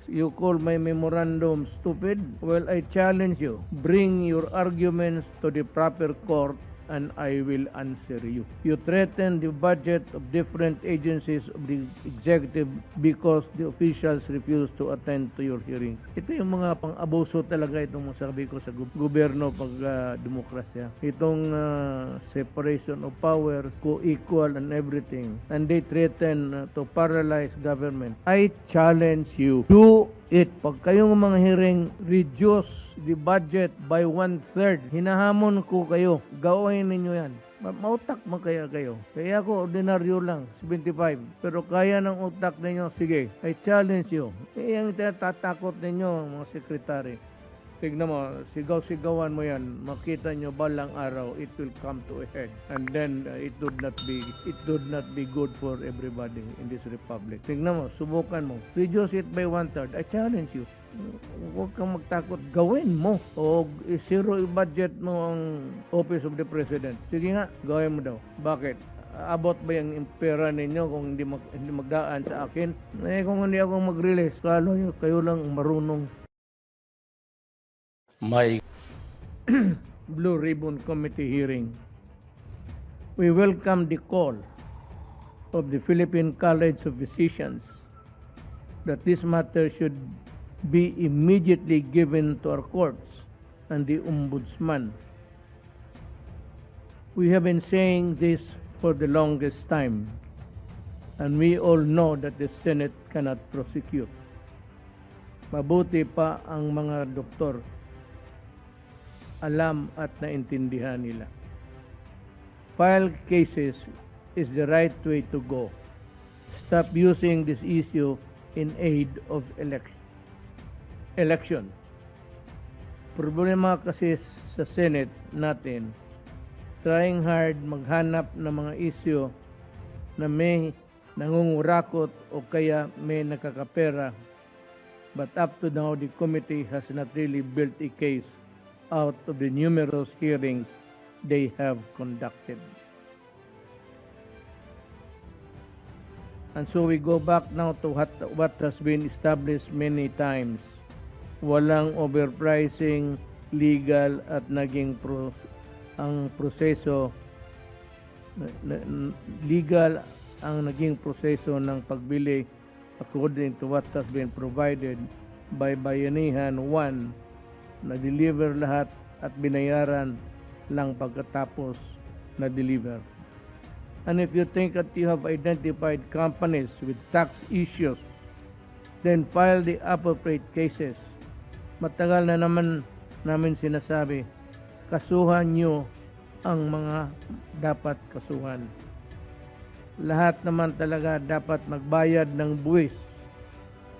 You call my memorandum stupid? Well, I challenge you. Bring your arguments to the proper court and I will answer you. You threaten the budget of different agencies of the executive because the officials refuse to attend to your hearings. Ito yung mga pang-abuso talaga itong masabi ko sa gobyerno pag demokrasya. Itong separation of powers, co-equal and everything. And they threaten to paralyze government. I challenge you. Do it. Pag kayong mga hearing, reduce the budget by 1/3. Hinahamon ko kayo. Gawin ninyo yan. Mautak mo kaya kayo. Kaya ako, ordinaryo lang, 75. Pero kaya ng utak ninyo, sige, I challenge you. Yung tatakot ninyo, mga sekretary. Tignan mo, sigaw-sigawan mo yan, makita nyo balang araw, it will come to a head. And then, it would not be good for everybody in this republic. Tignan mo, subukan mo. Reduce it by 1/3. I challenge you. Huwag kang magtakot. Gawin mo. O zero budget mo ang Office of the President. Sige nga, gawin mo daw. Bakit? Abot ba yung pera ninyo kung hindi magdaan sa akin? Kung hindi ako mag-release, kayo lang marunong. My Blue Ribbon Committee hearing. We welcome the call of the Philippine College of Physicians that this matter should be immediately given to our courts and the Ombudsman. We have been saying this for the longest time, and we all know that the Senate cannot prosecute. Mabuti pa ang mga doktor. Alam at naintindihan nila. File cases is the right way to go. Stop using this issue in aid of election. Problema kasi sa Senate natin, trying hard maghanap ng mga issue na may nangungurakot o kaya may nakakapera. But up to now, the committee has not really built a case out of the numerous hearings they have conducted. And so we go back now to what has been established many times. Walang overpricing, legal at naging ang proseso legal ang naging proseso ng pagbili according to what has been provided by Bayanihan 1. Na-deliver lahat at binayaran lang pagkatapos na-deliver. And if you think that you have identified companies with tax issues, then file the appropriate cases. Matagal na naman namin sinasabi, kasuhan nyo ang mga dapat kasuhan. Lahat naman talaga dapat magbayad ng buwis.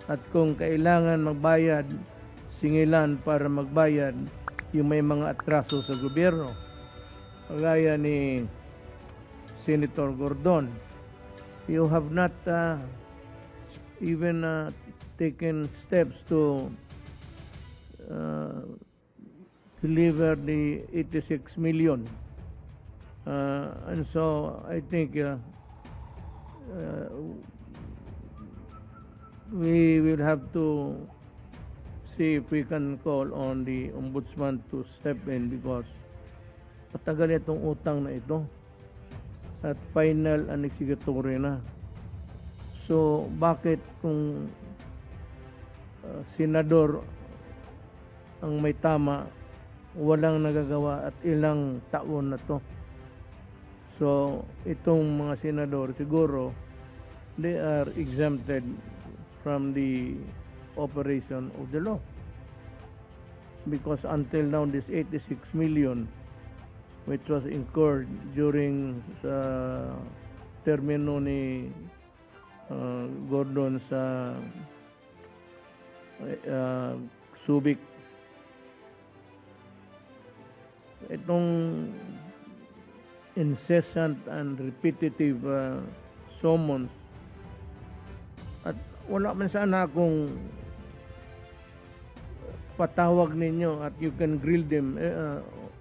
At kung kailangan magbayad, singilan para magbayad yung may mga atraso sa gobyerno. Kagaya ni Senator Gordon. You have not even taken steps to deliver the 86 million. And so I think we will have to see if we can call on the Ombudsman to step in because matagal itong utang na ito at final and executory na. So bakit kung senador ang may tama, walang nagagawa at ilang taon na to? So itong mga senador siguro they are exempted from the operation of the law because until now this 86 million which was incurred during sa termino ni Gordon sa Subic, itong incessant and repetitive summons at wala man sana kung patawag ninyo at you can grill them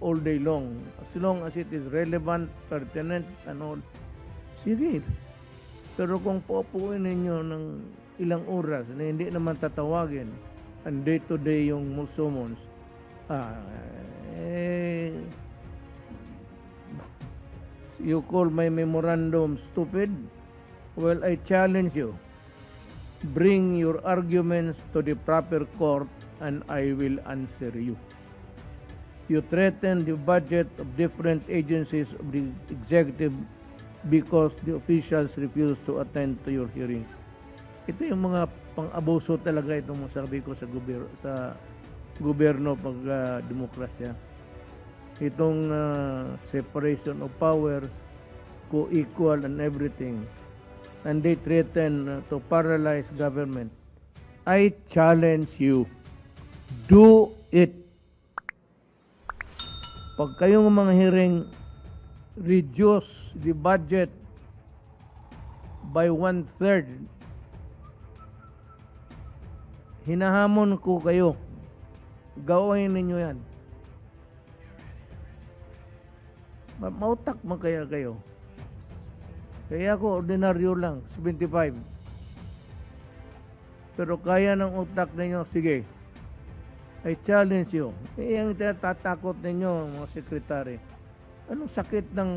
all day long as long as it is relevant, pertinent and all. Sige. Pero kung paupuin ninyo ng ilang oras na hindi naman tatawagin and day-to-day yung summons, eh, you call my memorandum stupid? Well, I challenge you. Bring your arguments to the proper court and I will answer you. You threaten the budget of different agencies of the executive because the officials refuse to attend to your hearings. Ito yung mga pang-abuso talaga itong sabi ko sa gobyerno pag demokrasya. Itong separation of powers, co-equal and everything. And they threaten to paralyze government. I challenge you. Do it. Pag kayong mga hearing, reduce the budget by 1/3. Hinahamon ko kayo. Gawin ninyo yan. Mautak mo kaya kayo. Kaya ako, ordinaryo lang, 75. Pero kaya ng utak ninyo, sige. I challenge you. Yung tatatakot ninyo, mga sekretary. Anong sakit ng...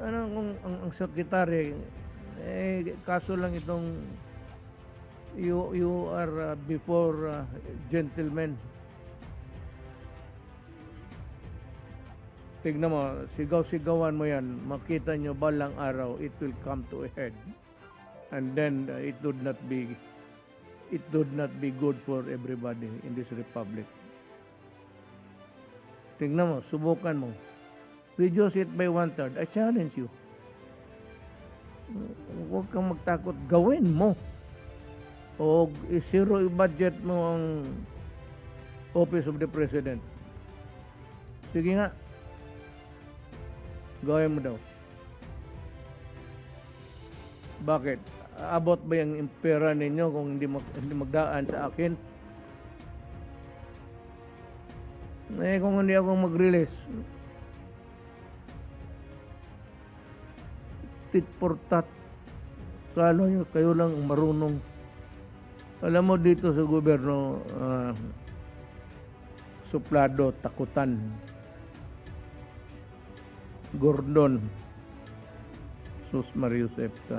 ang sekretary? Kaso lang itong... You are before gentlemen. Tignan mo, sigaw-sigawan mo yan, makita nyo balang araw, it will come to a head. And then it would not be good for everybody in this republic. Tignan mo, subukan mo. Reduce it by 1/3. I challenge you. Huwag kang magtakot, gawin mo. O zero i-budget mo ang Office of the President. Sige nga. Gawin mo daw. Bakit? Abot ba yung pera ninyo kung hindi magdaan sa akin? Kung hindi ako mag-release, tit for tat. Kala nyo, kayo lang marunong. Alam mo dito sa gobyerno, suplado, takutan. Gordon, Sus Mario Septa.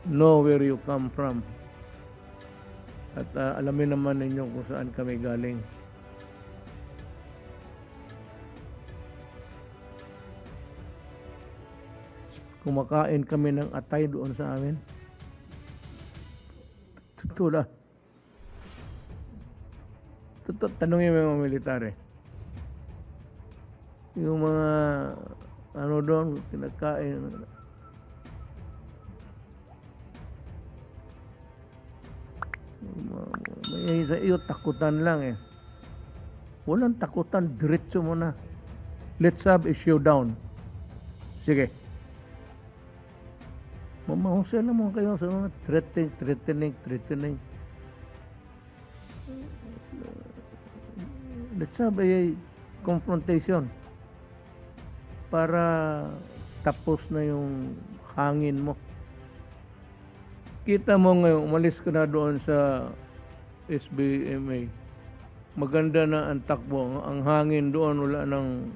Know where you come from. At alamin naman ninyo kung saan kami galing. Kumakain kami ng atay doon sa amin. Totoo. Tanungin mo yung mga military. Yung mga doon, kinakain. Iyo takutan lang eh. Walang takutan, diretso mo na. Let's have a showdown. Sige. Mamahusay naman kayo sa mga threatening. Let's have a confrontation para tapos na yung hangin mo. Kita mo ngayon, umalis ka na doon sa SBMA. Maganda na ang takbo. Ang hangin doon, wala nang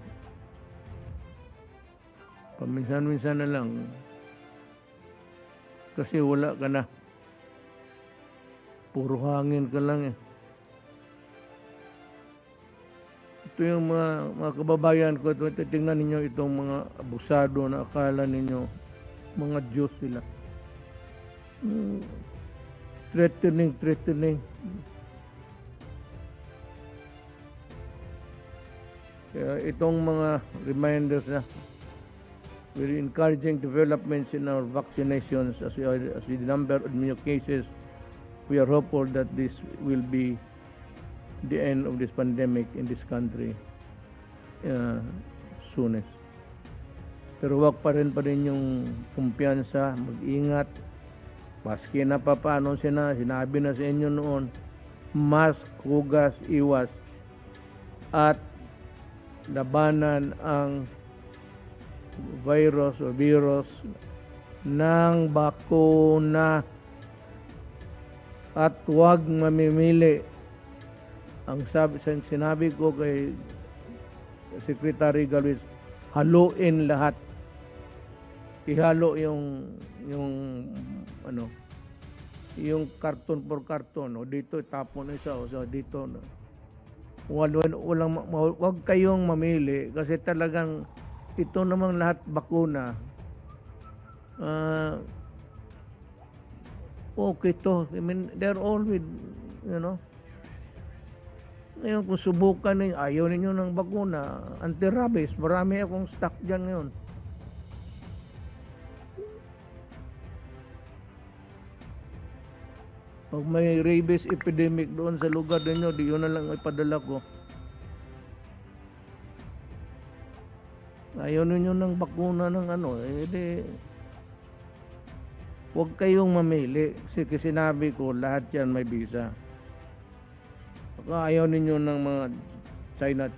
paminsan-minsan na lang. Kasi wala ka na. Puro hangin ka lang eh. Ito yung mga kababayan ko, tingnan ninyo itong mga abusado na akala ninyo mga Diyos sila. Threatening. Kaya itong mga reminders na we're encouraging developments in our vaccinations as the number of new cases. We are hopeful that this will be the end of this pandemic in this country soonest. Pero wag pa rin yung kumpiyansa, mag-ingat. Paski na paano sinabi na sa inyo noon, mask, hugas, iwas, at labanan ang virus o virus ng bakuna at huwag mamimili. Ang sinabi ko kay Secretary Galvez, haluin lahat. Ihalo yung karton per karton, o dito tapon isa, o so dito no. Wag kayong mamili kasi talagang ito namang lahat bakuna. Okay to. I mean, they're all with, Ngayon, kung subukan ninyo, ayaw ninyo ng bakuna, anti-rabies, marami akong stock dyan ngayon. Pag may rabies epidemic doon sa lugar ninyo, di yun na lang ipadala ko. Ayaw ninyo ng bakuna ng huwag kayong mamili. Kasi sinabi ko, lahat yan may visa. Ayaw ninyo ng mga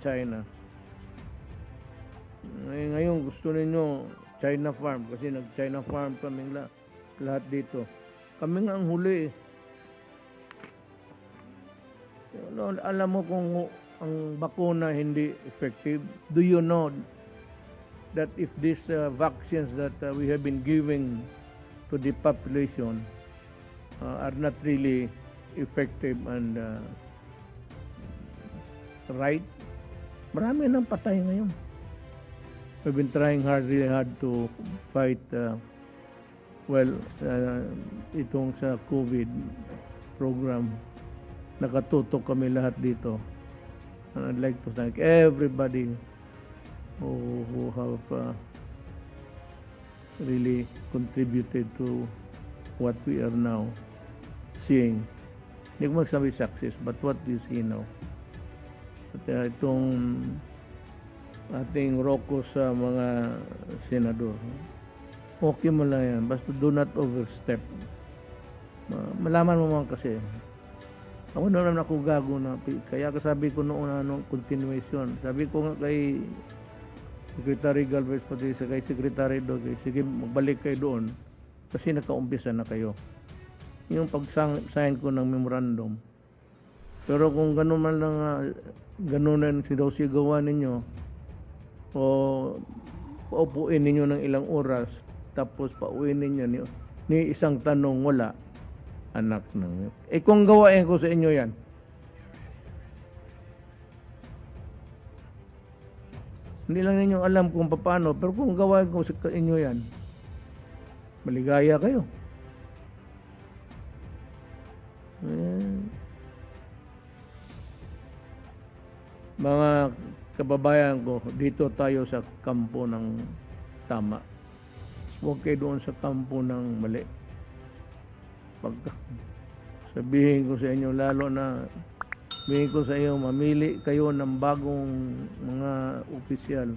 China. Ngayon gusto ninyo China farm kasi nag-China farm kaming lahat dito. Kami nga ang huli eh. Alam mo kung ang bakuna hindi effective? Do you know that if these vaccines that we have been giving to the population are not really effective and right? Marami nang patay ngayon. We've been trying really hard to fight itong sa COVID program. Nakatutok kami lahat dito. And I'd like to thank everybody who have really contributed to what we are now seeing. Hindi ko magsabi success, but what you see now. At itong ating roko sa mga senador, okay mo lang yan. Basta do not overstep. Malaman mo man kasi. Ako na naman ako gago na. Kaya kasabi ko noon continuation. Sabi ko nga kay Secretary Galvez pati kay Secretary Doge, sige magbalik kayo doon kasi nakaumpisa na kayo. Yung pag-sign ko ng memorandum. Pero kung gano'n man lang gano'n sigaw-sigawan ninyo o paupuin ninyo ng ilang oras tapos pauwiin ninyo ni isang tanong wala, anak ng kung gawain ko sa inyo yan, hindi lang ninyo alam kung paano, pero kung gawain ko sa inyo yan, maligaya kayo. Mga kababayan ko, dito tayo sa kampo ng tama. Huwag kayo doon sa kampo ng mali. Pag sabihin ko sa inyo, lalo na sabihin ko sa inyo, mamili kayo ng bagong mga opisyal,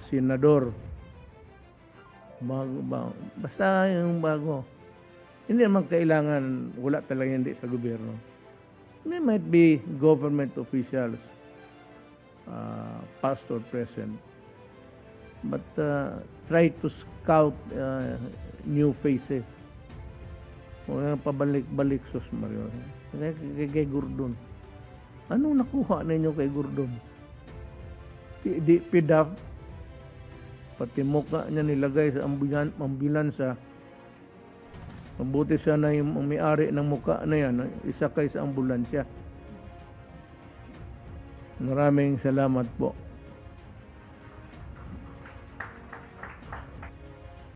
senador, bago. Basta yung bago. Hindi naman kailangan, wala talaga hindi sa gobyerno. There might be government officials, past or present. But try to scout new faces. Huwag pabalik-balik, Sus Mario. Kay Gordon. Anong nakuha ninyo kay Gordon? Di PDAP. Pati mukha niya nilagay sa ambulansa. Mabuti sana yung may-ari ng mukha na yan, isakay sa ambulansya. Maraming salamat po.